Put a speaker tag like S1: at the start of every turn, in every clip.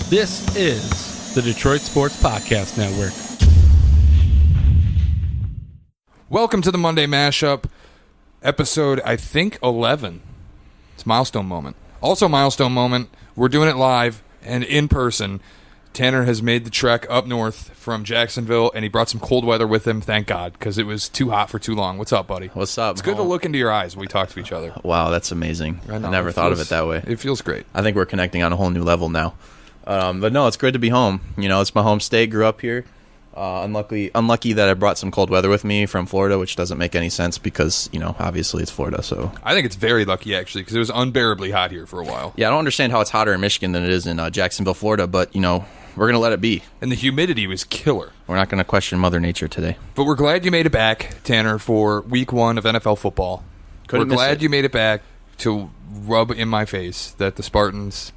S1: This is the Detroit Sports Podcast Network.
S2: Welcome to the Monday Mashup, episode, I think, 11. It's a milestone moment. Also milestone moment, we're doing it live and in person. Tanner has made the trek up north from Jacksonville, and he brought some cold weather with him, thank God, because it was too hot for too long. What's up, buddy?
S3: What's up?
S2: It's good to look into your eyes when we talk to each other.
S3: Wow, that's amazing. I never thought of it that way.
S2: It feels great.
S3: I think we're connecting on a whole new level now. But no, it's great to be home. You know, it's my home state, grew up here. Unlucky that I brought some cold weather with me from Florida, which doesn't make any sense because, you know, obviously it's Florida. So
S2: I think it's very lucky, actually, because it was unbearably hot here for a while.
S3: yeah, I don't understand how it's hotter in Michigan than it is in Jacksonville, Florida, but, you know, we're going to let it be.
S2: And the humidity was killer.
S3: We're not going to question Mother Nature today.
S2: But we're glad you made it back, Tanner, for week one of NFL football. We're glad you made it back to rub in my face that the Spartans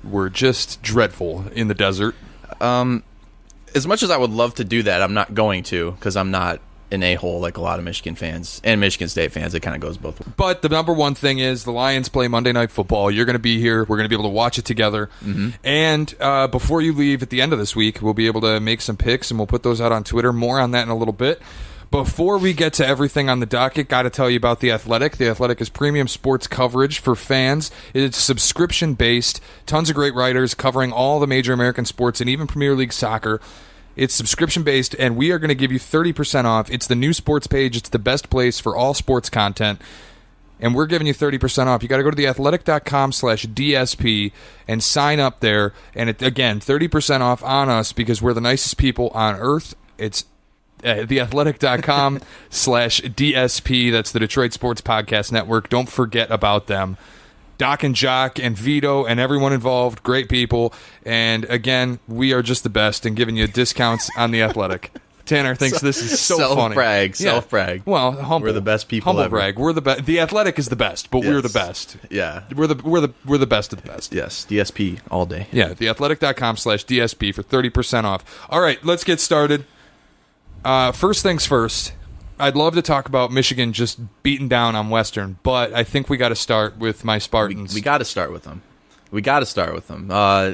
S2: were just dreadful in the desert.
S3: As much as I would love to do that, I'm not going to because I'm not an a-hole like a lot of Michigan fans and Michigan State fans. It kind of goes both ways.
S2: But the number one thing is the Lions play Monday Night Football. You're going to be here. We're going to be able to watch it together. Mm-hmm. And before you leave at the end of this week, we'll be able to make some picks, and we'll put those out on Twitter. More on that in a little bit. Before we get to everything on the docket, got to tell you about The Athletic. The Athletic is premium sports coverage for fans. It's subscription-based. Tons of great writers covering all the major American sports and even Premier League soccer. It's subscription-based, and we are going to give you 30% off. It's the new sports page. It's the best place for all sports content, and we're giving you 30% off. You got to go to theathletic.com/DSP and sign up there. And again, 30% off on us because we're the nicest people on earth. It's theathletic.com/DSP. That's the Detroit Sports Podcast Network. Don't forget about them. Doc and Jock and Vito and everyone involved, great people. And again, we are just the best and giving you discounts on The Athletic. Tanner thinks this is so funny.
S3: Self-brag.
S2: Well, humble.
S3: We're the best people
S2: humble
S3: ever.
S2: Brag. We're the best. The Athletic is the best, but we're the best.
S3: Yeah.
S2: We're the best of the best.
S3: Yes, DSP all day.
S2: Yeah, theathletic.com/DSP for 30% off. All right, let's get started. First things first. I'd love to talk about Michigan just beating down on Western, but I think we got to start with my Spartans.
S3: We got to start with them.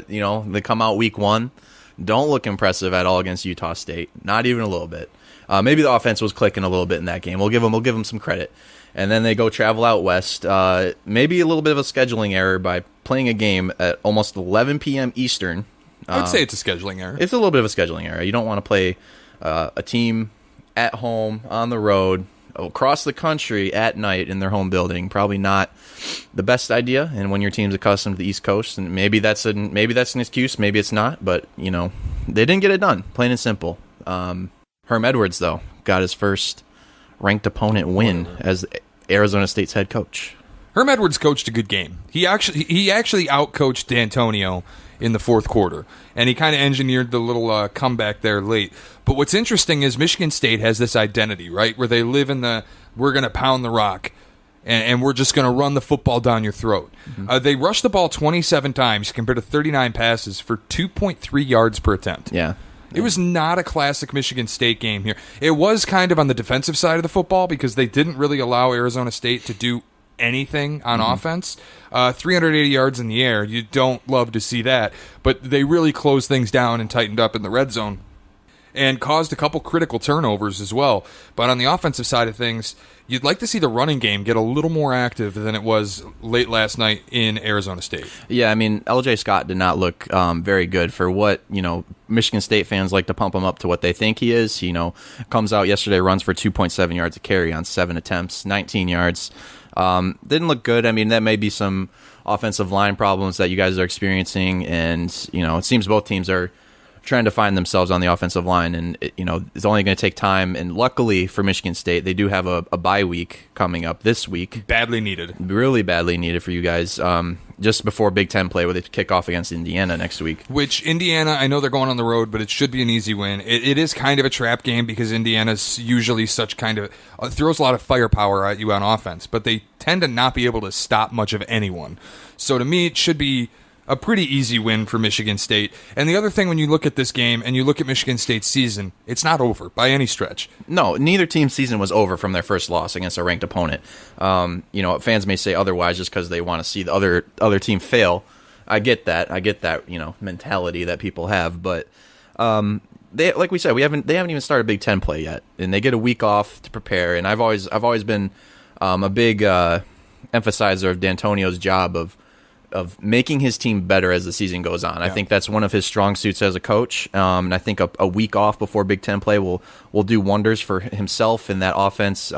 S3: You know, they come out week one. Don't look impressive at all against Utah State. Not even a little bit. Maybe the offense was clicking a little bit in that game. We'll give them some credit. And then they go travel out west. Maybe a little bit of a scheduling error by playing a game at almost 11 p.m. Eastern.
S2: I'd say it's a scheduling error.
S3: It's a little bit of a scheduling error. You don't want to play a team at home, on the road, across the country at night in their home building. Probably not the best idea. And when your team's accustomed to the East Coast, and maybe that's an excuse, maybe it's not. But you know, they didn't get it done. Plain and simple. Herm Edwards though got his first ranked opponent win as Arizona State's head coach.
S2: Herm Edwards coached a good game. He actually outcoached D'Antonio in the fourth quarter, and he kind of engineered the little comeback there late. But what's interesting is Michigan State has this identity, right, where they live in the we're going to pound the rock, and we're just going to run the football down your throat. Mm-hmm. They rushed the ball 27 times compared to 39 passes for 2.3 yards per attempt.
S3: Yeah.
S2: It was not a classic Michigan State game here. It was kind of on the defensive side of the football because they didn't really allow Arizona State to do anything on offense. 380 yards in the air, you don't love to see that, but they really closed things down and tightened up in the red zone and caused a couple critical turnovers as well. But on the offensive side of things, you'd like to see the running game get a little more active than it was late last night in Arizona State.
S3: Yeah, I mean, LJ Scott did not look very good for what, you know, Michigan State fans like to pump him up to what they think he is. He, you know, comes out yesterday, runs for 2.7 yards a carry on 7 attempts, 19 yards. Didn't look good. I mean, that may be some offensive line problems that you guys are experiencing, and you know, it seems both teams are trying to find themselves on the offensive line, and you know, it's only going to take time. And luckily for Michigan State, they do have a bye week coming up this week.
S2: Badly needed.
S3: Really badly needed for you guys. Just before Big Ten play, where they kick off against Indiana next week.
S2: Which Indiana, I know they're going on the road, but it should be an easy win. It is kind of a trap game because Indiana's usually such kind of throws a lot of firepower at you on offense, but they tend to not be able to stop much of anyone. So to me, it should be a pretty easy win for Michigan State. And the other thing, when you look at this game and you look at Michigan State's season, it's not over by any stretch.
S3: No, neither team's season was over from their first loss against a ranked opponent. You know, fans may say otherwise just because they want to see the other team fail. I get that, mentality that people have, but they, like we said, they haven't even started Big Ten play yet, and they get a week off to prepare. And I've always been a big emphasizer of D'Antonio's job of making his team better as the season goes on. Yeah. I think that's one of his strong suits as a coach. And I think a week off before Big Ten play will do wonders for himself and that offense.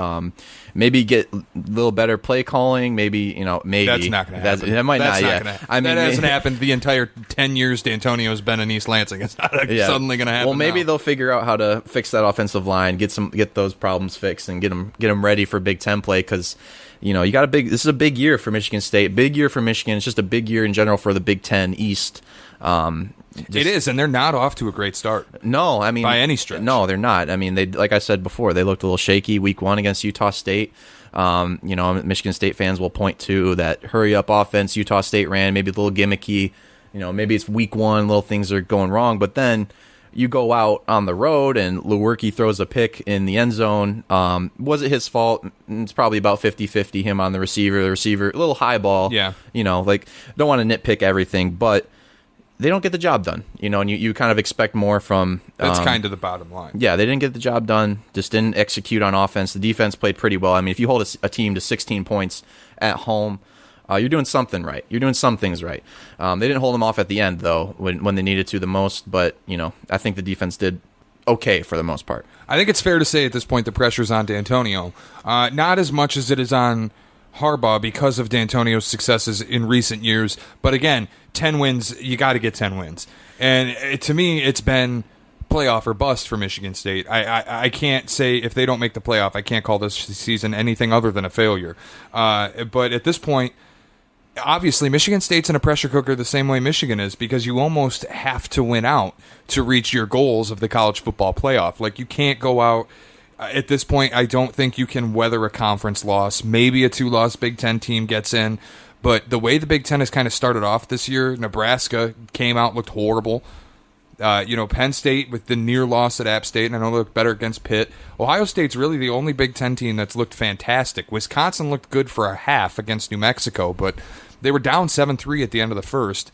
S3: Maybe get a little better play calling. Maybe
S2: that's not going to happen.
S3: That might
S2: that's
S3: not.
S2: Not
S3: Yeah,
S2: I mean, that hasn't happened the entire 10 years D'Antonio's been in East Lansing. It's not suddenly going to happen.
S3: Well, maybe
S2: now.
S3: They'll figure out how to fix that offensive line, get those problems fixed, and get them ready for Big Ten play because. You got this is a big year for Michigan State, big year for Michigan. It's just a big year in general for the Big Ten East.
S2: It is, and they're not off to a great start.
S3: No, I mean,
S2: by any stretch.
S3: No, they're not. I mean, like I said before, they looked a little shaky week 1 against Utah State. Michigan State fans will point to that hurry up offense Utah State ran, maybe a little gimmicky. Maybe it's week 1, little things are going wrong, but then you go out on the road and Lewerke throws a pick in the end zone. Was it his fault? It's probably about 50-50 him on the receiver. The receiver, a little high ball.
S2: Yeah.
S3: Don't want to nitpick everything, but they don't get the job done. And you kind of expect more from...
S2: That's kind of the bottom line.
S3: Yeah, they didn't get the job done. Just didn't execute on offense. The defense played pretty well. I mean, if you hold a team to 16 points at home... you're doing something right. You're doing some things right. They didn't hold them off at the end, though, when they needed to the most. But, I think the defense did okay for the most part.
S2: I think it's fair to say at this point the pressure's on D'Antonio. Not as much as it is on Harbaugh because of D'Antonio's successes in recent years. But, again, 10 wins, you got to get 10 wins. And to me, it's been playoff or bust for Michigan State. I can't say if they don't make the playoff, I can't call this season anything other than a failure. But at this point, obviously, Michigan State's in a pressure cooker the same way Michigan is because you almost have to win out to reach your goals of the college football playoff. Like, you can't go out at this point. I don't think you can weather a conference loss. Maybe a 2-loss Big Ten team gets in. But the way the Big Ten has kind of started off this year, Nebraska came out, looked horrible. Penn State with the near loss at App State, and I know they look better against Pitt. Ohio State's really the only Big Ten team that's looked fantastic. Wisconsin looked good for a half against New Mexico, but they were down 7-3 at the end of the first.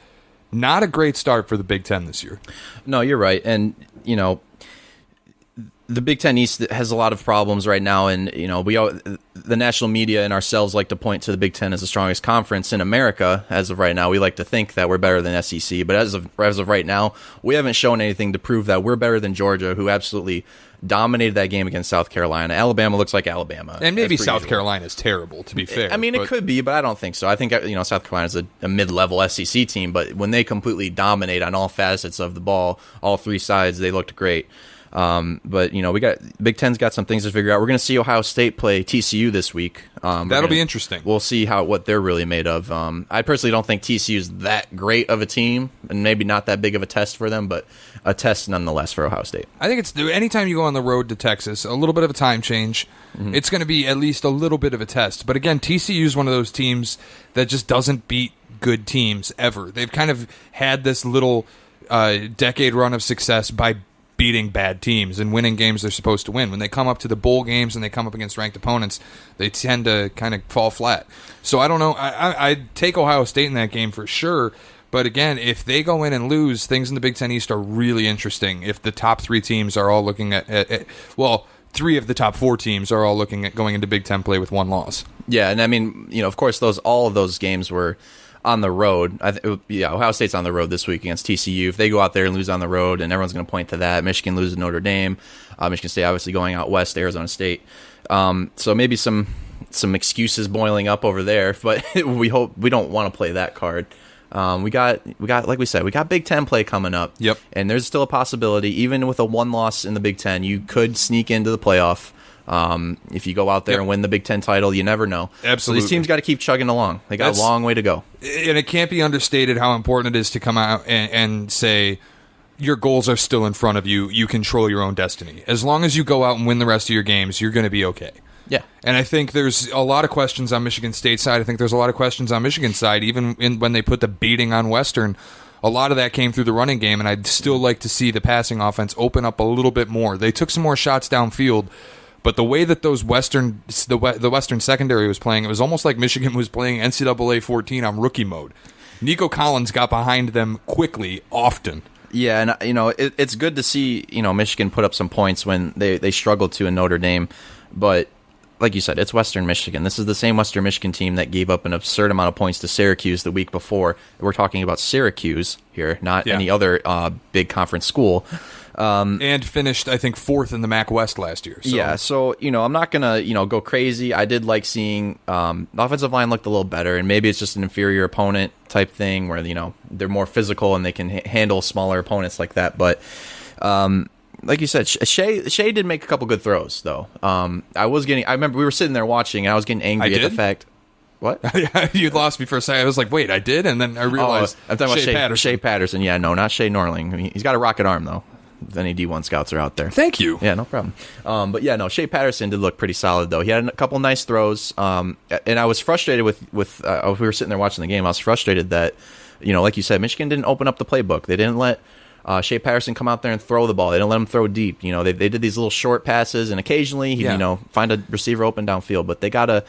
S2: Not a great start for the Big Ten this year.
S3: No, you're right. And, the Big Ten East has a lot of problems right now, and the national media and ourselves like to point to the Big Ten as the strongest conference in America. As of right now, we like to think that we're better than SEC, but as of right now, we haven't shown anything to prove that we're better than Georgia, who absolutely dominated that game against South Carolina. Alabama looks like Alabama,
S2: and maybe South Carolina is terrible. To be fair,
S3: I mean, it could be, but I don't think so. I think South Carolina's a mid-level SEC team, but when they completely dominate on all facets of the ball, all 3 sides, they looked great. But we got Big Ten's got some things to figure out. We're going to see Ohio State play TCU this week.
S2: That'll be interesting.
S3: We'll see what they're really made of. I personally don't think TCU is that great of a team, and maybe not that big of a test for them, but a test nonetheless for Ohio State.
S2: I think it's anytime you go on the road to Texas, a little bit of a time change. Mm-hmm. It's going to be at least a little bit of a test. But again, TCU is one of those teams that just doesn't beat good teams ever. They've kind of had this little decade run of success by beating bad teams and winning games they're supposed to win. When they come up to the bowl games and they come up against ranked opponents, they tend to kind of fall flat. So I don't know. I'd take Ohio State in that game for sure. But again, if they go in and lose, things in the Big Ten East are really interesting. If the top 3 teams are all looking at 3 of the top 4 teams are all looking at going into Big Ten play with 1 loss.
S3: Yeah, and I mean, of course, all of those games were on the road. Ohio State's on the road this week against TCU. If they go out there and lose on the road, and everyone's going to point to that, Michigan loses to Notre Dame, Michigan State obviously going out west, Arizona State. So maybe some excuses boiling up over there, but we don't want to play that card. We got like we said, we got Big Ten play coming up.
S2: Yep.
S3: And there's still a possibility, even with a 1 loss in the Big Ten, you could sneak into the playoff. If you go out there and win the Big Ten title, you never know.
S2: Absolutely.
S3: So these teams got to keep chugging along. They got a long way to go.
S2: And it can't be understated how important it is to come out and say your goals are still in front of you. You control your own destiny. As long as you go out and win the rest of your games, you're going to be okay.
S3: Yeah.
S2: And I think there's a lot of questions on Michigan State's side. I think there's a lot of questions on Michigan's side, even when they put the beating on Western. A lot of that came through the running game, and I'd still like to see the passing offense open up a little bit more. They took some more shots downfield, but the way that the Western secondary was playing, it was almost like Michigan was playing NCAA 14 on rookie mode. Nico Collins got behind them quickly, often.
S3: Yeah, and it's good to see Michigan put up some points when they struggled to in Notre Dame, but like you said, it's Western Michigan. This is the same Western Michigan team that gave up an absurd amount of points to Syracuse the week before. We're talking about Syracuse here, not any other big conference school.
S2: And finished, I think, 4th in the MAC West last year. So.
S3: Yeah, so, I'm not going to, go crazy. I did like seeing the offensive line looked a little better, and maybe it's just an inferior opponent type thing where, they're more physical and they can handle smaller opponents like that. But like you said, Shea did make a couple good throws, though. I remember we were sitting there watching, and I was getting angry at the fact. What?
S2: You lost me for a second. I was like, wait, I did? And then I realized
S3: I'm talking about
S2: Patterson.
S3: Shea Patterson. Yeah, no, not Shea Norling. I mean, he's got a rocket arm, though. If any D1 scouts are out there.
S2: Thank you.
S3: Yeah, no problem. But yeah, no, Shea Patterson did look pretty solid, though. He had a couple nice throws. And I was frustrated with we were sitting there watching the game. I was frustrated that, like you said, Michigan didn't open up the playbook. They didn't let Shea Patterson come out there and throw the ball. They didn't let him throw deep. They did these little short passes, and occasionally he'd, find a receiver open downfield. But they got to,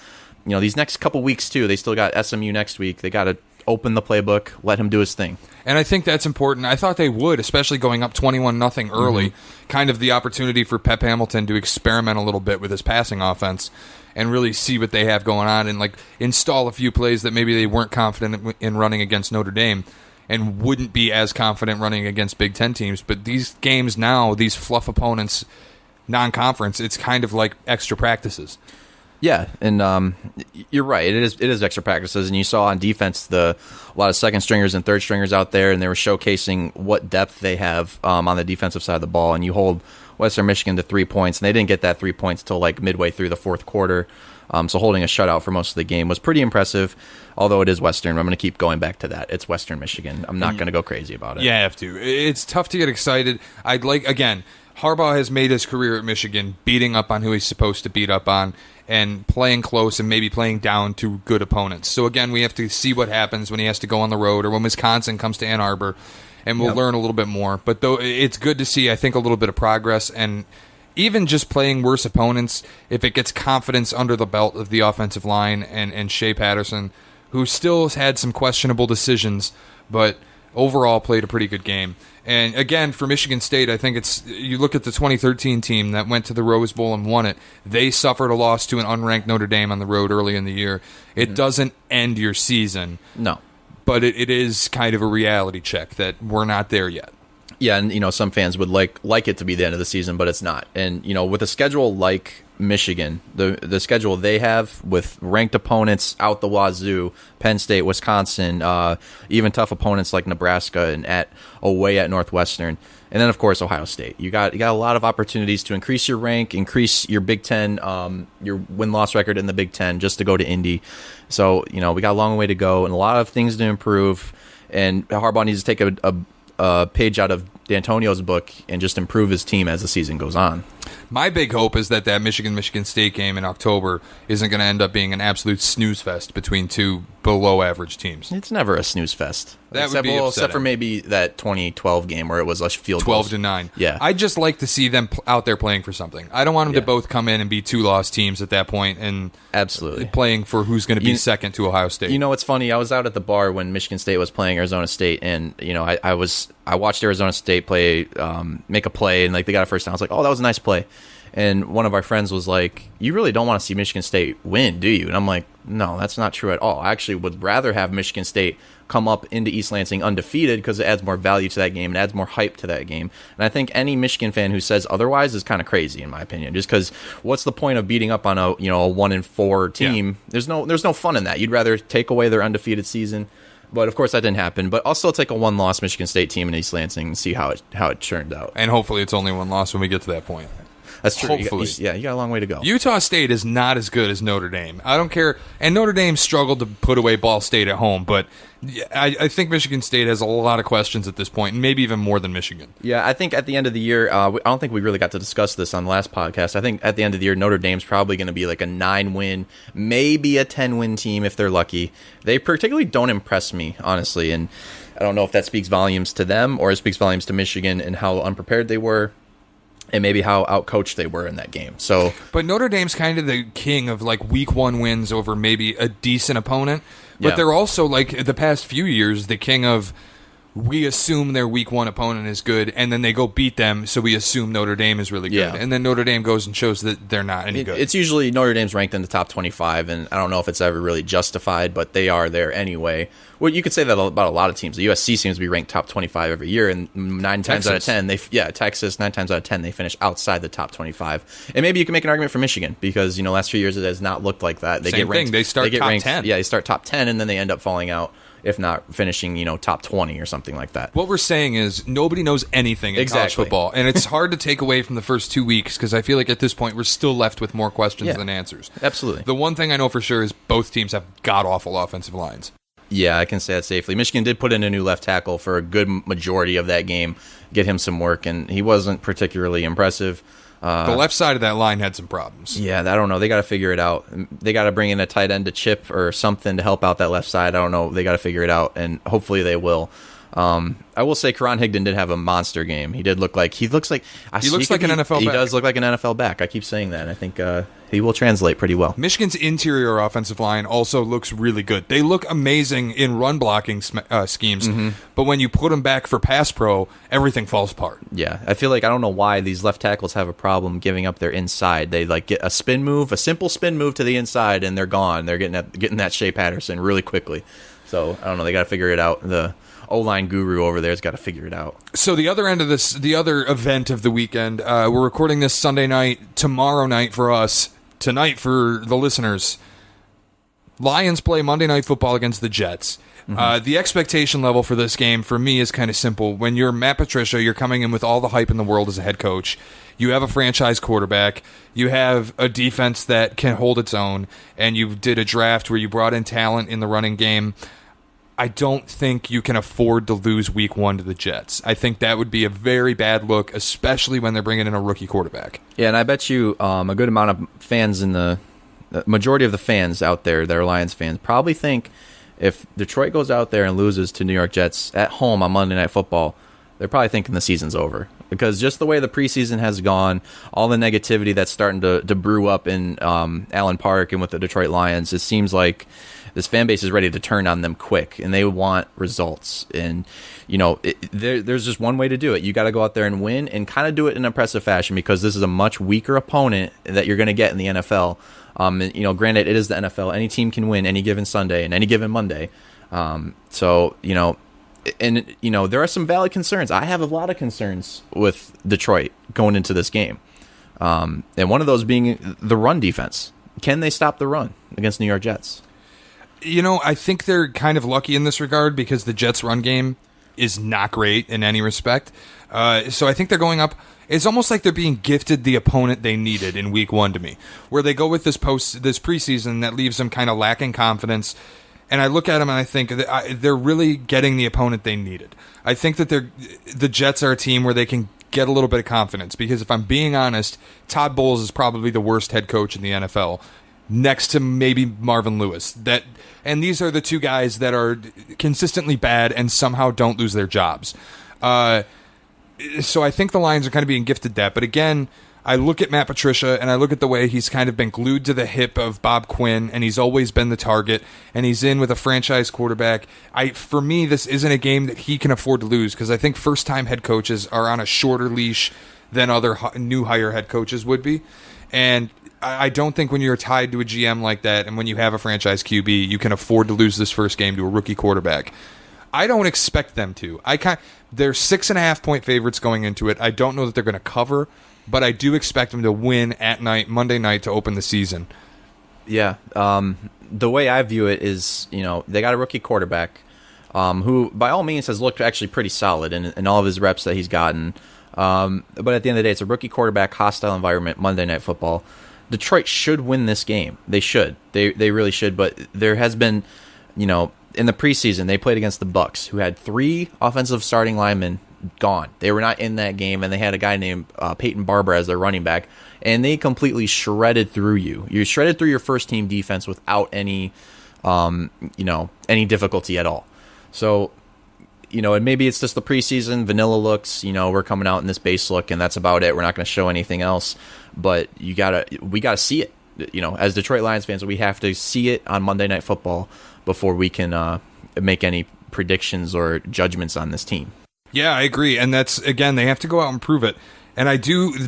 S3: these next couple weeks, too, they still got SMU next week. They got to open the playbook, let him do his thing.
S2: And I think that's important. I thought they would, especially going up 21-0 early, kind of the opportunity for Pep Hamilton to experiment a little bit with his passing offense and really see what they have going on and like install a few plays that maybe they weren't confident in running against Notre Dame and wouldn't be as confident running against Big Ten teams. But these games now, these fluff opponents, non-conference, it's kind of like extra practices.
S3: Yeah, and you're right. It is extra practices, and you saw on defense a lot of second stringers and third stringers out there, and they were showcasing what depth they have on the defensive side of the ball. And you hold Western Michigan to 3 points, and they didn't get that 3 points till like midway through the fourth quarter. So holding a shutout for most of the game was pretty impressive. Although it is Western, I'm going to keep going back to that. It's Western Michigan. I'm not going to go crazy about it.
S2: Yeah, I have to. It's tough to get excited. Harbaugh has made his career at Michigan beating up on who he's supposed to beat up on and playing close and maybe playing down to good opponents. So again, we have to see what happens when he has to go on the road or when Wisconsin comes to Ann Arbor, and we'll learn a little bit more. But though it's good to see, I think, a little bit of progress, and even just playing worse opponents, if it gets confidence under the belt of the offensive line and Shea Patterson, who still has had some questionable decisions, but overall played a pretty good game. And again, for Michigan State, I think you look at the 2013 team that went to the Rose Bowl and won it. They suffered a loss to an unranked Notre Dame on the road early in the year. It doesn't end your season.
S3: No.
S2: But it is kind of a reality check that we're not there yet.
S3: Yeah, and some fans would like it to be the end of the season, but it's not. And with a schedule like Michigan, the schedule they have with ranked opponents out the wazoo, Penn State, Wisconsin, even tough opponents like Nebraska and away at Northwestern, and then of course Ohio State. You got a lot of opportunities to increase your rank, increase your Big Ten, your win-loss record in the Big Ten, just to go to Indy. So we got a long way to go and a lot of things to improve. And Harbaugh needs to take a page out of D'Antonio's book and just improve his team as the season goes on.
S2: My big hope is that Michigan State game in October isn't going to end up being an absolute snooze fest between two below average teams.
S3: It's never a snooze fest.
S2: Except
S3: for maybe that 2012 game where it was a field
S2: 12-9.
S3: Yeah,
S2: I'd just like to see them out there playing for something. I don't want them to both come in and be two loss teams at that point and
S3: absolutely
S2: playing for who's going to be second to Ohio State.
S3: It's funny. I was out at the bar when Michigan State was playing Arizona State, and I watched Arizona State play, make a play, and like they got a first down. I was like, oh, that was a nice play. And one of our friends was like, you really don't want to see Michigan State win, do you? And I'm like, no, that's not true at all. I actually would rather have Michigan State come up into East Lansing undefeated because it adds more value to that game and adds more hype to that game. And I think any Michigan fan who says otherwise is kind of crazy, in my opinion. Just because what's the point of beating up on a 1-4 team? Yeah. There's no fun in that. You'd rather take away their undefeated season. But of course that didn't happen. But I'll still take a one-loss Michigan State team in East Lansing and see how it turned out.
S2: And hopefully it's only one loss when we get to that point.
S3: That's true.
S2: Hopefully.
S3: You got a long way to go.
S2: Utah State is not as good as Notre Dame. I don't care. And Notre Dame struggled to put away Ball State at home, but I think Michigan State has a lot of questions at this point, and maybe even more than Michigan.
S3: Yeah, I think at the end of the year, I don't think we really got to discuss this on the last podcast. I think at the end of the year, Notre Dame's probably going to be like a 9-win, maybe a 10-win team if they're lucky. They particularly don't impress me, honestly, and I don't know if that speaks volumes to them or it speaks volumes to Michigan and how unprepared they were. and maybe how outcoached they were in that game. So,
S2: but Notre Dame's kind of the king of like week 1 wins over maybe a decent opponent. But they're also, like, the past few years, the king of we assume their week 1 opponent is good, and then they go beat them, so we assume Notre Dame is really good.
S3: Yeah.
S2: And then Notre Dame goes and shows that they're not any good.
S3: It's usually Notre Dame's ranked in the top 25, and I don't know if it's ever really justified, but they are there anyway. Well, you could say that about a lot of teams. The USC seems to be ranked top 25 every year, and 9 times out of 10, Texas, 9 times out of 10, they finish outside the top 25. And maybe you can make an argument for Michigan, because, last few years it has not looked like that.
S2: They get ranked. They start top 10.
S3: Yeah, they start top 10, and then they end up falling out, if not finishing, top 20 or something like that.
S2: What we're saying is nobody knows anything in college football, and it's hard to take away from the first 2 weeks, because I feel like at this point we're still left with more questions than answers.
S3: Absolutely.
S2: The one thing I know for sure is both teams have god-awful offensive lines.
S3: Yeah, I can say that safely. Michigan did put in a new left tackle for a good majority of that game, get him some work, and he wasn't particularly impressive.
S2: The left side of that line had some problems.
S3: Yeah, I don't know. They got to figure it out. They got to bring in a tight end to chip or something to help out that left side. I don't know. They got to figure it out, and hopefully they will. I will say Karan Higdon did have a monster game. He looks like an NFL back. He does look like an NFL back. I keep saying that. I think he will translate pretty well.
S2: Michigan's interior offensive line also looks really good. They look amazing in run blocking schemes, but when you put them back for pass pro, everything falls apart.
S3: Yeah, I feel like I don't know why these left tackles have a problem giving up their inside. They get a simple spin move to the inside, and they're gone. They're getting that Shea Patterson really quickly. So I don't know. They got to figure it out. The O-line guru over there's got to figure it out.
S2: So the other end of this, the other event of the weekend, we're recording this Sunday night, tomorrow night for us, tonight for the listeners. Lions play Monday Night Football against the Jets. The expectation level for this game for me is kind of simple. When you're Matt Patricia, you're coming in with all the hype in the world as a head coach. You have a franchise quarterback. You have a defense that can hold its own. And you did a draft where you brought in talent in the running game. I don't think you can afford to lose week 1 to the Jets. I think that would be a very bad look, especially when they're bringing in a rookie quarterback.
S3: Yeah, and I bet you a good amount of fans the majority of the fans out there, that are Lions fans, probably think if Detroit goes out there and loses to New York Jets at home on Monday Night Football, they're probably thinking the season's over. Because just the way the preseason has gone, all the negativity that's starting to brew up in Allen Park and with the Detroit Lions, it seems like this fan base is ready to turn on them quick, and they want results. And, there's just one way to do it. You got to go out there and win, and kind of do it in an impressive fashion, because this is a much weaker opponent that you're going to get in the NFL. Granted, it is the NFL. Any team can win any given Sunday and any given Monday. There are some valid concerns. I have a lot of concerns with Detroit going into this game. And one of those being the run defense. Can they stop the run against New York Jets?
S2: I think they're kind of lucky in this regard, because the Jets' run game is not great in any respect. So I think they're going up. It's almost like they're being gifted the opponent they needed in week 1 to me, where they go with this preseason that leaves them kind of lacking confidence. And I look at them and I think that they're really getting the opponent they needed. I think that the Jets are a team where they can get a little bit of confidence, because if I'm being honest, Todd Bowles is probably the worst head coach in the NFL, next to maybe Marvin Lewis. And these are the two guys that are consistently bad and somehow don't lose their jobs. So I think the Lions are kind of being gifted that. But again, I look at Matt Patricia and I look at the way he's kind of been glued to the hip of Bob Quinn, and he's always been the target, and he's in with a franchise quarterback. For me, this isn't a game that he can afford to lose, because I think first-time head coaches are on a shorter leash than other new hire head coaches would be. And I don't think when you're tied to a GM like that, and when you have a franchise QB, you can afford to lose this first game to a rookie quarterback. I don't expect them to. They're 6.5-point favorites going into it. I don't know that they're going to cover, but I do expect them to win at night, Monday night, to open the season.
S3: Yeah. The way I view it is, they got a rookie quarterback who, by all means, has looked actually pretty solid in all of his reps that he's gotten. But at the end of the day, it's a rookie quarterback, hostile environment, Monday Night Football. Detroit should win this game. They should. They really should. But there has been, in the preseason, they played against the Bucs, who had 3 offensive starting linemen gone. They were not in that game, and they had a guy named Peyton Barber as their running back, and they completely shredded through you. You shredded through your first team defense without any difficulty at all. So and maybe it's just the preseason vanilla looks. We're coming out in this base look, and that's about it. We're not going to show anything else. But we gotta see it. As Detroit Lions fans, we have to see it on Monday Night Football before we can make any predictions or judgments on this team.
S2: Yeah, I agree. And that's, again, they have to go out and prove it. And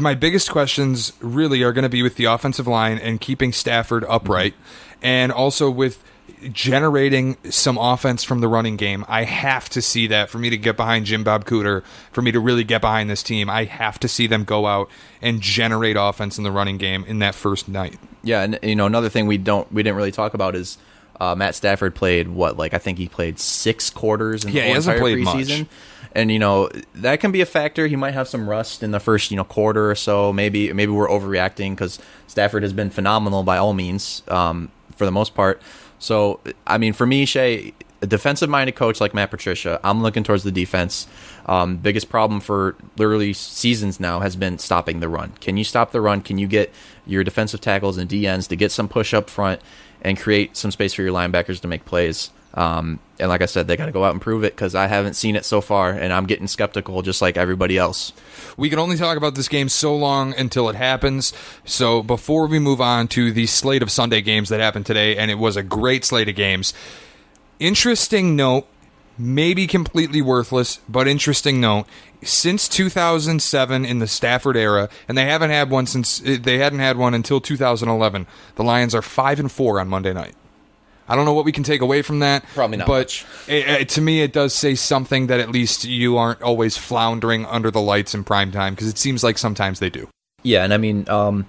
S2: my biggest questions really are going to be with the offensive line and keeping Stafford upright, and also with generating some offense from the running game. I have to see that for me to get behind Jim Bob Cooter, for me to really get behind this team. I have to see them go out and generate offense in the running game in that first night. Yeah,
S3: and another thing we didn't really talk about is Matt Stafford played I think he played 6 quarters in the whole entire preseason. Much. And that can be a factor. He might have some rust in the first quarter or so. Maybe we're overreacting because Stafford has been phenomenal by all means for the most part. So for me, Shea, a defensive-minded coach like Matt Patricia, I'm looking towards the defense. Biggest problem for literally seasons now has been stopping the run. Can you stop the run? Can you get your defensive tackles and DNs to get some push up front and create some space for your linebackers to make plays? And like I said, they got to go out and prove it because I haven't seen it so far, and I'm getting skeptical just like everybody else.
S2: We can only talk about this game so long until it happens. So before we move on to the slate of Sunday games that happened today, and it was a great slate of games, interesting note, maybe completely worthless, but interesting note, since 2007 in the Stafford era, and they hadn't had one until 2011, the Lions are 5-4 on Monday night. I don't know what we can take away from that.
S3: Probably not
S2: but
S3: much.
S2: To me, it does say something that at least you aren't always floundering under the lights in prime time, because it seems like sometimes they do.
S3: Yeah, and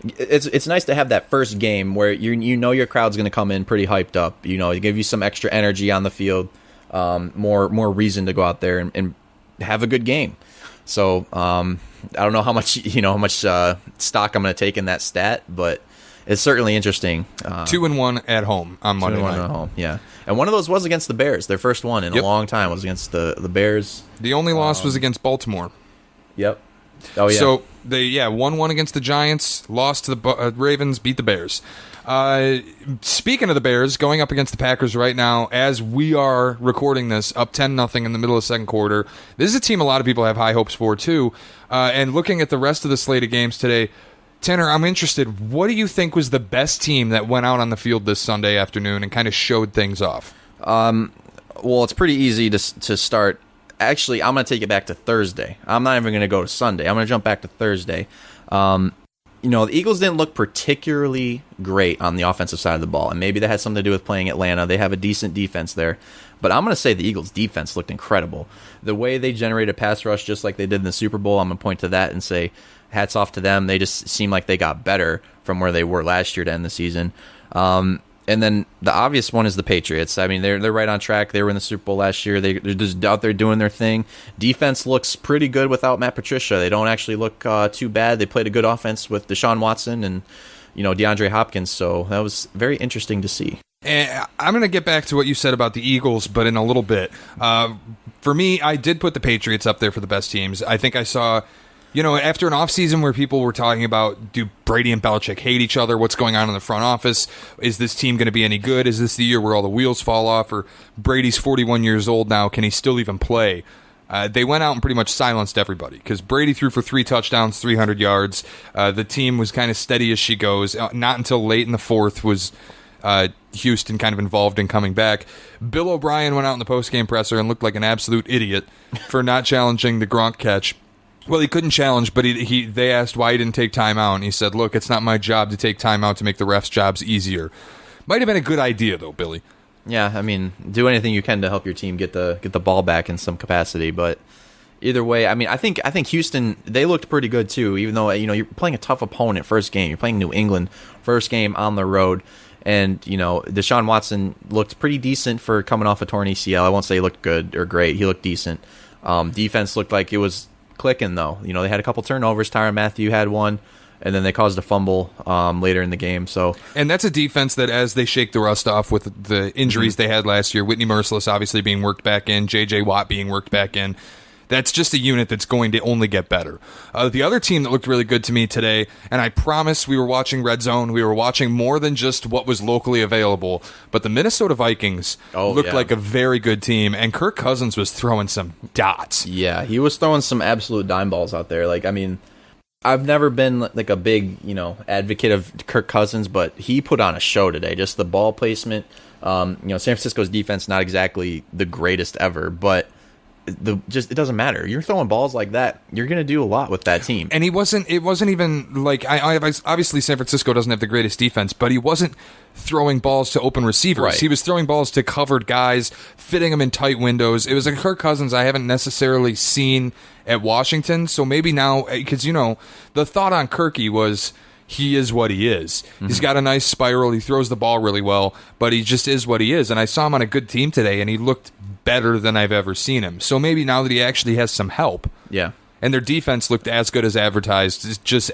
S3: it's nice to have that first game where your crowd's going to come in pretty hyped up. Give you some extra energy on the field, more reason to go out there and have a good game. So I don't know how much stock I'm going to take in that stat, but it's certainly interesting.
S2: 2-1 at home on Monday night.
S3: 2-1 at home, yeah. And one of those was against the Bears. Their first one in a long time was against the Bears.
S2: The only loss was against Baltimore.
S3: Yep. Oh, yeah.
S2: So they 1-1 against the Giants, lost to the Ravens, beat the Bears. Speaking of the Bears, going up against the Packers right now, as we are recording this, up 10-0 in the middle of the second quarter. This is a team a lot of people have high hopes for, too. And looking at the rest of the slate of games today, Tanner, I'm interested. What do you think was the best team that went out on the field this Sunday afternoon and kind of showed things off?
S3: Well, it's pretty easy to start. Actually, I'm going to take it back to Thursday. I'm not even going to go to Sunday. I'm going to jump back to Thursday. The Eagles didn't look particularly great on the offensive side of the ball, and maybe that has something to do with playing Atlanta. They have a decent defense there. But I'm going to say the Eagles' defense looked incredible. The way they generated pass rush, just like they did in the Super Bowl, I'm going to point to that and say hats off to them. They just seem like they got better from where they were last year to end the season. And then the obvious one is the Patriots. They're right on track. They were in the Super Bowl last year. They're just out there doing their thing. Defense looks pretty good without Matt Patricia. They don't actually look too bad. They played a good offense with Deshaun Watson and DeAndre Hopkins. So that was very interesting to see.
S2: And I'm going to get back to what you said about the Eagles, but in a little bit. For me, I did put the Patriots up there for the best teams. I think I saw, after an offseason where people were talking about, do Brady and Belichick hate each other? What's going on in the front office? Is this team going to be any good? Is this the year where all the wheels fall off? Or Brady's 41 years old now. Can he still even play? They went out and pretty much silenced everybody because Brady threw for 3 touchdowns, 300 yards. The team was kind of steady as she goes. Not until late in the fourth was Houston kind of involved in coming back. Bill O'Brien went out in the postgame presser and looked like an absolute idiot for not challenging the Gronk catch. Well, he couldn't challenge, but they asked why he didn't take time out, and he said, look, it's not my job to take time out to make the refs' jobs easier. Might have been a good idea, though, Billy.
S3: Yeah, do anything you can to help your team get the ball back in some capacity, but either way, I think Houston, they looked pretty good too, even though you're playing a tough opponent first game. You're playing New England first game on the road. And, Deshaun Watson looked pretty decent for coming off a torn ACL. I won't say he looked good or great. He looked decent. Defense looked like it was clicking, though. They had a couple turnovers. Tyrann Mathieu had one, and then they caused a fumble later in the game. And
S2: that's a defense that, as they shake the rust off with the injuries they had last year, Whitney Merciless obviously being worked back in, J.J. Watt being worked back in, That's just a unit that's going to only get better. The other team that looked really good to me today, and I promise we were watching Red Zone, we were watching more than just what was locally available, but the Minnesota Vikings looked like a very good team, and Kirk Cousins was throwing some dots.
S3: Yeah, he was throwing some absolute dime balls out there. Like, I mean, I've never been like a big, advocate of Kirk Cousins, but he put on a show today. Just the ball placement. San Francisco's defense not exactly the greatest ever, but it doesn't matter. You're throwing balls like that, you're going to do a lot with that team.
S2: And it wasn't even like obviously San Francisco doesn't have the greatest defense, but he wasn't throwing balls to open receivers.
S3: Right.
S2: He was throwing balls to covered guys, fitting them in tight windows. It was a Kirk Cousins I haven't necessarily seen at Washington. So maybe now, because the thought on Kirky was, he is what he is. Mm-hmm. He's got a nice spiral. He throws the ball really well, but he just is what he is. And I saw him on a good team today, and he looked better than I've ever seen him. So maybe now that he actually has some help.
S3: Yeah.
S2: And their defense looked as good as advertised. It's just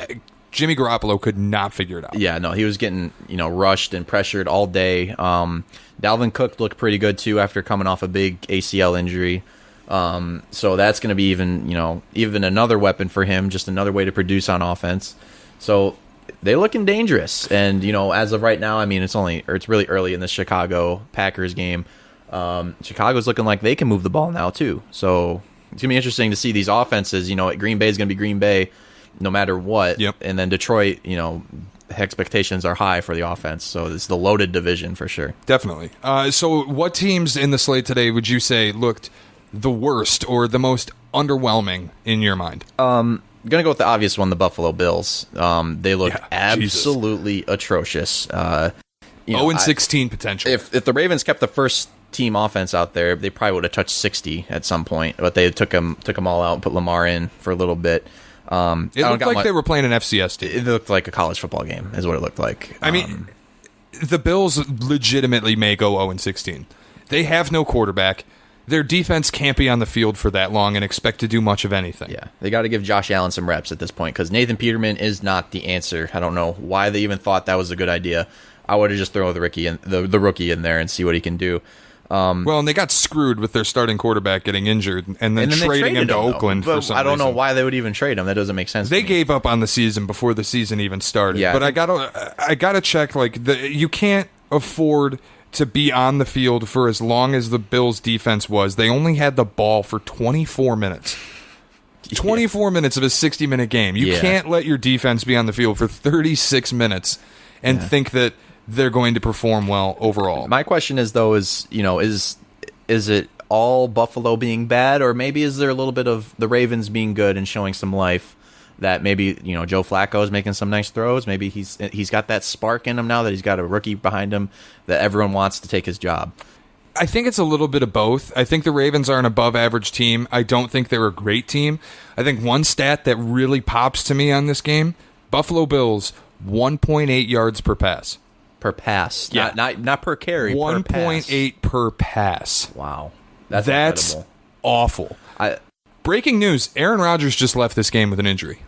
S2: Jimmy Garoppolo could not figure it out.
S3: Yeah, no, he was getting, rushed and pressured all day. Dalvin Cook looked pretty good, too, after coming off a big ACL injury. So that's going to be even another weapon for him, just another way to produce on offense. So they're looking dangerous, and as of right now, I mean, it's really early in the Chicago Packers game. Chicago's looking like they can move the ball now too. So it's gonna be interesting to see these offenses. Green Bay is gonna be Green Bay, no matter what.
S2: Yep.
S3: And then Detroit, expectations are high for the offense. So it's the loaded division for sure.
S2: Definitely. So what teams in the slate today would you say looked the worst or the most underwhelming in your mind?
S3: I'm going to go with the obvious one, the Buffalo Bills. They look absolutely atrocious.
S2: 0-16 potential.
S3: If the Ravens kept the first team offense out there, they probably would have touched 60 at some point. But they took them all out and put Lamar in for a little bit.
S2: It looked like they were playing an FCS team.
S3: It looked like a college football game is what it looked like.
S2: I mean, the Bills legitimately may go 0-16. They have no quarterback. Their defense can't be on the field for that long and expect to do much of anything.
S3: Yeah, they got to give Josh Allen some reps at this point because Nathan Peterman is not the answer. I don't know why they even thought that was a good idea. I would have just thrown the rookie in there and see what he can do.
S2: Well, and they got screwed with their starting quarterback getting injured and then trading him to Oakland for some reason.
S3: I don't know why they would even trade him. That doesn't make sense.
S2: They gave up on the season before the season even started.
S3: Yeah,
S2: but I gotta check. You can't afford to be on the field for as long as the Bills' defense was. They only had the ball for 24 minutes. 24 minutes of a 60-minute game. You can't let your defense be on the field for 36 minutes and think that they're going to perform well overall.
S3: My question is, though, is it all Buffalo being bad, or maybe is there a little bit of the Ravens being good and showing some life? That maybe Joe Flacco is making some nice throws. Maybe he's got that spark in him now that he's got a rookie behind him that everyone wants to take his job.
S2: I think it's a little bit of both. I think the Ravens are an above-average team. I don't think they're a great team. I think one stat that really pops to me on this game: Buffalo Bills 1.8 yards per pass.
S3: Per pass,
S2: yeah,
S3: not per carry.
S2: 1.8 per pass.
S3: Wow,
S2: that's
S3: incredible.
S2: Awful. Breaking news: Aaron Rodgers just left this game with an injury.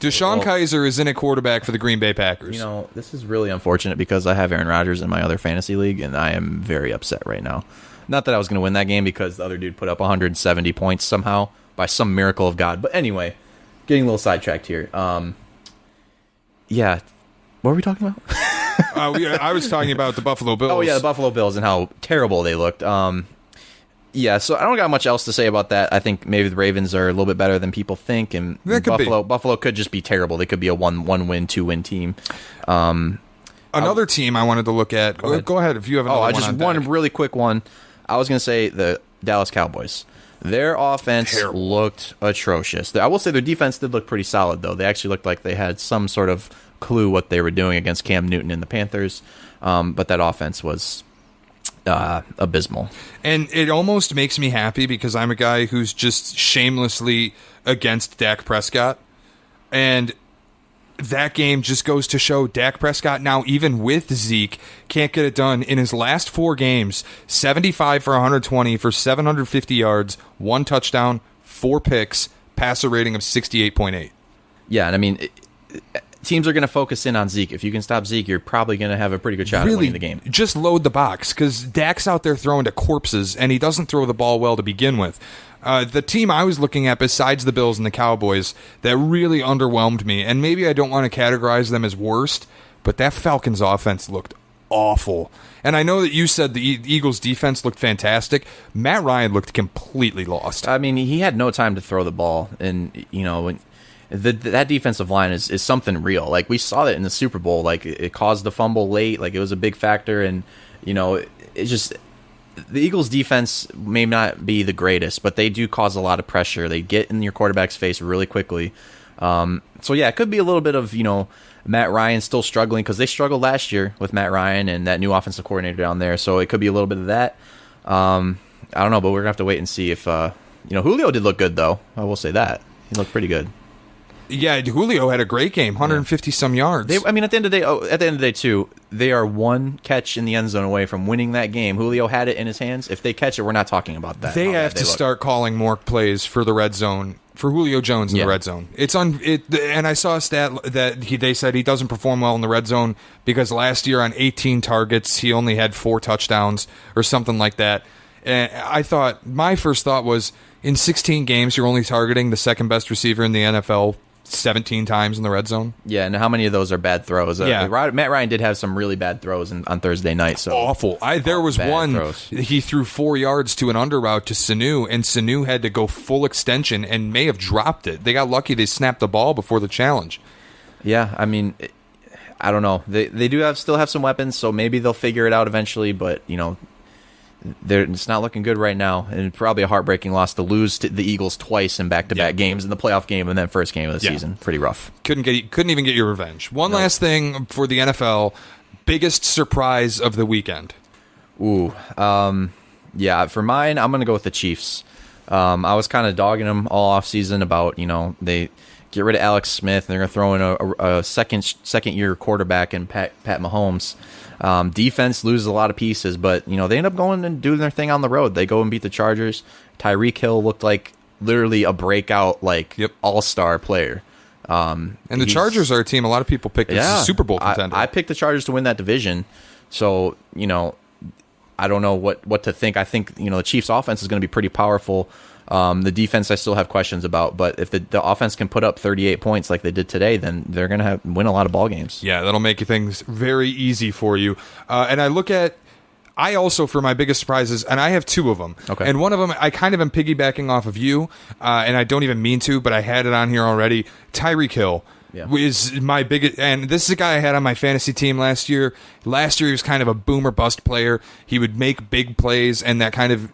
S2: Deshaun Kaiser is in at quarterback for the Green Bay Packers.
S3: This is really unfortunate because I have Aaron Rodgers in my other fantasy league, and I am very upset right now. Not that I was going to win that game because the other dude put up 170 points somehow by some miracle of God. But anyway, getting a little sidetracked here. Yeah, what were we talking about?
S2: I was talking about the Buffalo Bills.
S3: Oh, yeah, the Buffalo Bills and how terrible they looked. Yeah, so I don't got much else to say about that. I think maybe the Ravens are a little bit better than people think, and Buffalo could just be terrible. They could be a one-win, two-win team.
S2: Another team I wanted to look at. Go ahead if you have another
S3: one really quick one. I was going to say the Dallas Cowboys. Their offense looked atrocious. I will say their defense did look pretty solid, though. They actually looked like they had some sort of clue what they were doing against Cam Newton and the Panthers, but that offense was abysmal.
S2: And it almost makes me happy because I'm a guy who's just shamelessly against Dak Prescott. And that game just goes to show Dak Prescott now, even with Zeke, can't get it done. In his last 4 games, 75 for 120 for 750 yards, 1 touchdown, 4 picks, passer rating of 68.8.
S3: Yeah, and I mean, teams are going to focus in on Zeke. If you can stop Zeke, you're probably going to have a pretty good shot at winning the game.
S2: Just load the box, because Dak's out there throwing to corpses, and he doesn't throw the ball well to begin with. The team I was looking at, besides the Bills and the Cowboys, that really underwhelmed me, and maybe I don't want to categorize them as worst, but that Falcons offense looked awful. And I know that you said the Eagles defense looked fantastic. Matt Ryan looked completely lost.
S3: I mean, he had no time to throw the ball, and that defensive line is something real. Like, we saw that in the Super Bowl. Like, it caused the fumble late. Like, it was a big factor, and it's just, the Eagles defense may not be the greatest, but they do cause a lot of pressure. They get in your quarterback's face really quickly. So yeah, it could be a little bit of Matt Ryan still struggling, because they struggled last year with Matt Ryan and that new offensive coordinator down there. So it could be a little bit of that. I don't know, but we're gonna have to wait and see if Julio did look good, though. I will say that he looked pretty good.
S2: Yeah, Julio had a great game, 150 some yards.
S3: At the end of the day, too, they are one catch in the end zone away from winning that game. Julio had it in his hands. If they catch it, we're not talking about that.
S2: They have to start calling more plays for the red zone, for Julio Jones in the red zone. And I saw a stat that they said he doesn't perform well in the red zone because last year on 18 targets he only had 4 touchdowns or something like that. And my first thought was, in 16 games you're only targeting the second best receiver in the NFL 17 times in the red zone.
S3: Yeah, and how many of those are bad throws? Matt Ryan did have some really bad throws on Thursday night. So
S2: awful. There was one
S3: throws.
S2: He threw 4 yards to an under route to Sanu, and Sanu had to go full extension and may have dropped it. They got lucky they snapped the ball before the challenge.
S3: Yeah, I mean, I don't know. They do still have some weapons, so maybe they'll figure it out eventually, but it's not looking good right now, and probably a heartbreaking loss to lose to the Eagles twice in back-to-back games, in the playoff game and then first game of the season. Pretty rough.
S2: Couldn't even get your revenge. Last thing for the NFL, biggest surprise of the weekend.
S3: Ooh, for mine, I'm going to go with the Chiefs. I was kind of dogging them all off season about, they get rid of Alex Smith, and they're going to throw in a second-year quarterback in Pat Mahomes. Defense loses a lot of pieces, but they end up going and doing their thing on the road. They go and beat the Chargers. Tyreek Hill looked like literally a breakout, all-star player.
S2: And the Chargers are a team a lot of people picked as a Super Bowl contender.
S3: I picked the Chargers to win that division, so I don't know what to think. I think the Chiefs' offense is going to be pretty powerful. The defense I still have questions about, but if the offense can put up 38 points like they did today, then they're going to win a lot of ball games.
S2: Yeah, that'll make things very easy for you. And I also, for my biggest surprises, and I have 2 of them.
S3: Okay.
S2: And one of them, I kind of am piggybacking off of you, and I don't even mean to, but I had it on here already. Tyreek Hill. Is my biggest, and this is a guy I had on my fantasy team last year. Last year he was kind of a boomer bust player. He would make big plays, and that kind of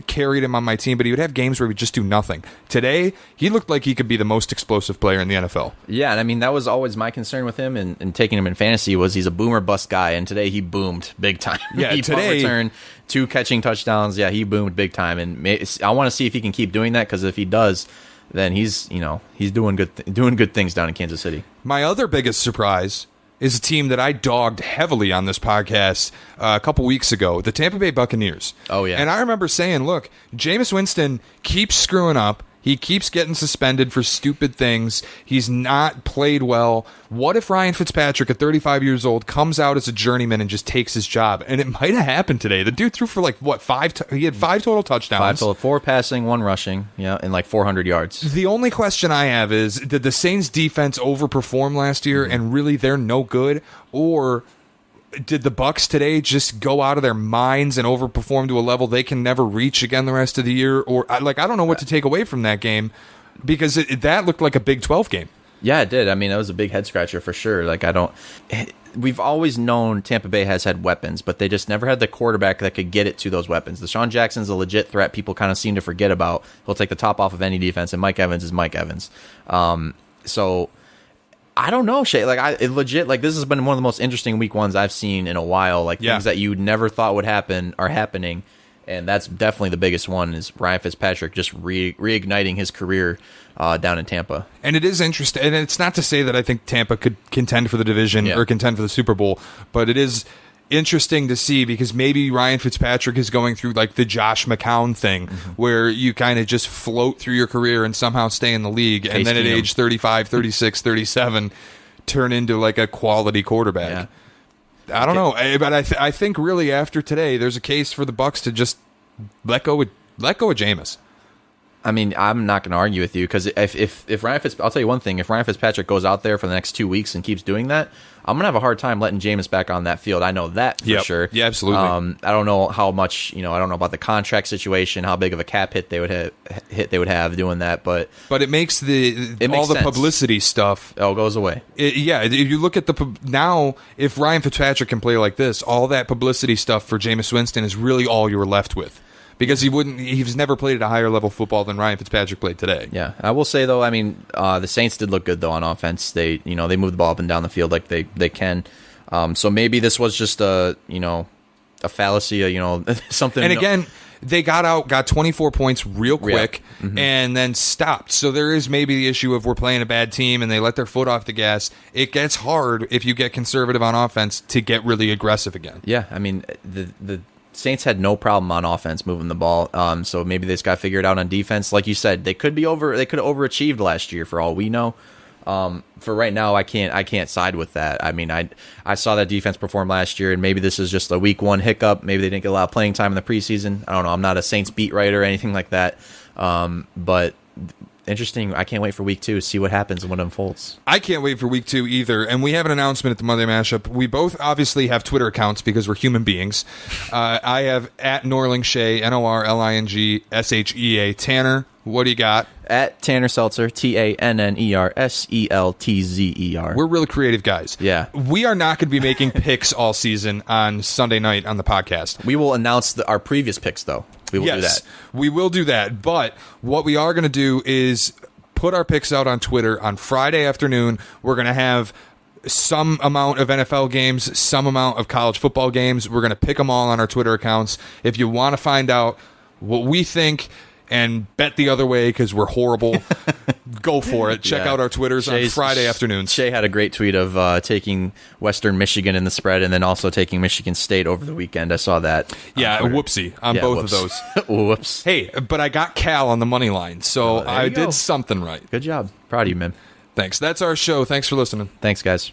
S2: carried him on my team, but he would have games where he would just do nothing. Today, he looked like he could be the most explosive player in the NFL.
S3: Yeah, and I mean, that was always my concern with him and taking him in fantasy was he's a boomer bust guy, and today he boomed big time.
S2: Yeah,
S3: he
S2: today,
S3: return, 2 catching touchdowns. Yeah, he boomed big time, and I want to see if he can keep doing that, because if he does, then he's doing good things down in Kansas City.
S2: My other biggest surprise is a team that I dogged heavily on this podcast a couple weeks ago, the Tampa Bay Buccaneers.
S3: Oh, yeah.
S2: And I remember saying, look, Jameis Winston keeps screwing up. He keeps getting suspended for stupid things. He's not played well. What if Ryan Fitzpatrick, at 35 years old, comes out as a journeyman and just takes his job? And it might have happened today. The dude threw for he had 5 total touchdowns.
S3: 5 total, 4 passing, 1 rushing, and 400 yards.
S2: The only question I have is, did the Saints defense overperform last year and really they're no good? Or did the Bucs today just go out of their minds and overperform to a level they can never reach again the rest of the year? Or I don't know what to take away from that game, because that looked like a Big 12 game.
S3: Yeah, it did. I mean, that was a big head scratcher for sure. We've always known Tampa Bay has had weapons, but they just never had the quarterback that could get it to those weapons. Deshaun Jackson's a legit threat people kind of seem to forget about. He'll take the top off of any defense, and Mike Evans is Mike Evans. So I don't know, Shea. This has been one of the most interesting week ones I've seen in a while. Things that you never thought would happen are happening, and that's definitely the biggest one. Is Ryan Fitzpatrick just reigniting his career down in Tampa? And
S2: it is interesting, and it's not to say that I think Tampa could contend for the division or contend for the Super Bowl, but it is interesting to see, because maybe Ryan Fitzpatrick is going through the Josh McCown thing, where you kind of just float through your career and somehow stay in the league, and then at age 35, 36, 37, turn into like a quality quarterback. I don't know, but I think really after today, there's a case for the Bucs to just let go of Jameis.
S3: I mean, I'm not going to argue with you because if Ryan Fitzpatrick, I'll tell you one thing: if Ryan Fitzpatrick goes out there for the next 2 weeks and keeps doing that, I'm going to have a hard time letting Jameis back on that field. I know that for sure.
S2: Yeah, absolutely.
S3: I don't know how much, I don't know about the contract situation, how big of a cap hit they would have doing that, but
S2: it makes all the publicity stuff
S3: goes away.
S2: If you look at now, if Ryan Fitzpatrick can play like this, all that publicity stuff for Jameis Winston is really all you're left with. Because he's never played at a higher level football than Ryan Fitzpatrick played today.
S3: Yeah, I will say though, I mean, the Saints did look good though on offense. They moved the ball up and down the field like they can. So maybe this was just a fallacy, something.
S2: And again, they got 24 points real quick and then stopped. So there is maybe the issue of we're playing a bad team and they let their foot off the gas. It gets hard if you get conservative on offense to get really aggressive again.
S3: Yeah, I mean the Saints had no problem on offense moving the ball, so maybe they just got figured out on defense. Like you said, they could have overachieved last year for all we know. For right now, I can't side with that. I mean, I saw that defense perform last year, and maybe this is just a week one hiccup. Maybe they didn't get a lot of playing time in the preseason. I don't know. I'm not a Saints beat writer or anything like that, but interesting. I can't wait for week 2 to see what happens and what unfolds.
S2: I can't wait for week 2 either. And we have an announcement at the Monday Mashup. We both obviously have Twitter accounts because we're human beings. I have at Norling Shea, NORLINGSHEA. Tanner, what do you got?
S3: At Tanner Seltzer, TANNERSELTZER.
S2: We're really creative guys.
S3: Yeah.
S2: We are not going to be making picks all season on Sunday night on the podcast.
S3: We will announce our previous picks, though. We will do that.
S2: We will do that. But what we are going to do is put our picks out on Twitter on Friday afternoon. We're going to have some amount of NFL games, some amount of college football games. We're going to pick them all on our Twitter accounts. If you want to find out what we think and bet the other way because we're horrible, go for it. Check out our Twitters on Friday afternoons.
S3: Shay had a great tweet of taking Western Michigan in the spread and then also taking Michigan State over the weekend. I saw that.
S2: Yeah, whoopsie on both of those.
S3: Whoops.
S2: Hey, but I got Cal on the money line, so I did something right.
S3: Good job. Proud of you, man.
S2: Thanks. That's our show. Thanks for listening.
S3: Thanks, guys.